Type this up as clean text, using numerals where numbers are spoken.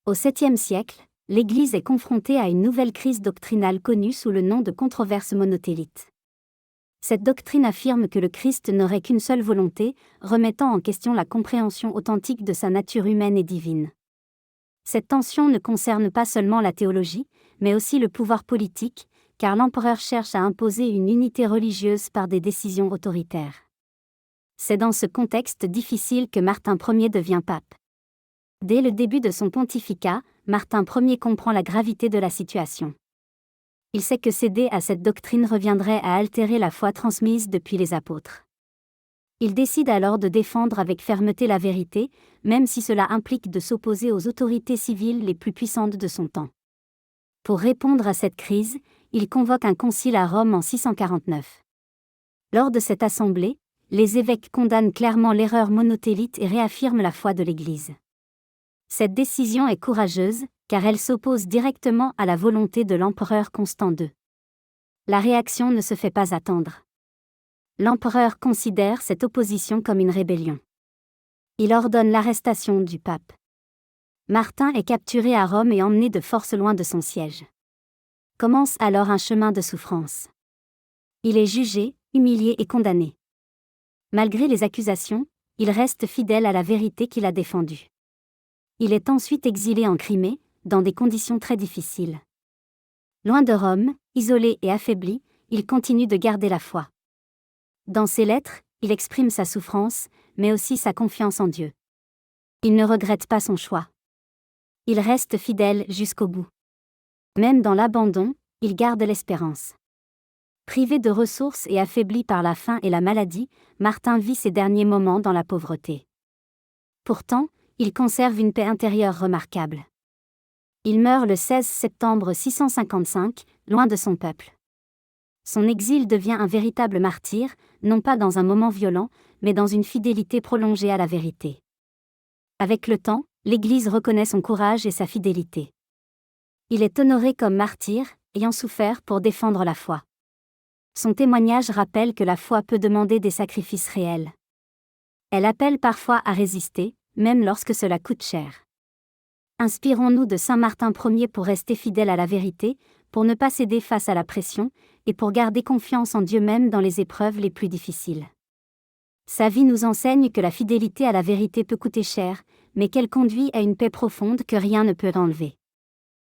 Au 7e siècle, l'Église est confrontée à une nouvelle crise doctrinale connue sous le nom de controverse monothélites. Cette doctrine affirme que le Christ n'aurait qu'une seule volonté, remettant en question la compréhension authentique de sa nature humaine et divine. Cette tension ne concerne pas seulement la théologie, mais aussi le pouvoir politique, car l'empereur cherche à imposer une unité religieuse par des décisions autoritaires. C'est dans ce contexte difficile que Martin Ier devient pape. Dès le début de son pontificat, Martin Ier comprend la gravité de la situation. Il sait que céder à cette doctrine reviendrait à altérer la foi transmise depuis les apôtres. Il décide alors de défendre avec fermeté la vérité, même si cela implique de s'opposer aux autorités civiles les plus puissantes de son temps. Pour répondre à cette crise, il convoque un concile à Rome en 649. Lors de cette assemblée, les évêques condamnent clairement l'erreur monothélite et réaffirment la foi de l'Église. Cette décision est courageuse, car elle s'oppose directement à la volonté de l'empereur Constant II. La réaction ne se fait pas attendre. L'empereur considère cette opposition comme une rébellion. Il ordonne l'arrestation du pape. Martin est capturé à Rome et emmené de force loin de son siège. Commence alors un chemin de souffrance. Il est jugé, humilié et condamné. Malgré les accusations, il reste fidèle à la vérité qu'il a défendue. Il est ensuite exilé en Crimée, dans des conditions très difficiles. Loin de Rome, isolé et affaibli, il continue de garder la foi. Dans ses lettres, il exprime sa souffrance, mais aussi sa confiance en Dieu. Il ne regrette pas son choix. Il reste fidèle jusqu'au bout. Même dans l'abandon, il garde l'espérance. Privé de ressources et affaibli par la faim et la maladie, Martin vit ses derniers moments dans la pauvreté. Pourtant, il conserve une paix intérieure remarquable. Il meurt le 16 septembre 655, loin de son peuple. Son exil devient un véritable martyr, non pas dans un moment violent, mais dans une fidélité prolongée à la vérité. Avec le temps, l'Église reconnaît son courage et sa fidélité. Il est honoré comme martyr, ayant souffert pour défendre la foi. Son témoignage rappelle que la foi peut demander des sacrifices réels. Elle appelle parfois à résister, même lorsque cela coûte cher. Inspirons-nous de Saint Martin Ier pour rester fidèle à la vérité, pour ne pas céder face à la pression, et pour garder confiance en Dieu même dans les épreuves les plus difficiles. Sa vie nous enseigne que la fidélité à la vérité peut coûter cher, mais qu'elle conduit à une paix profonde que rien ne peut enlever.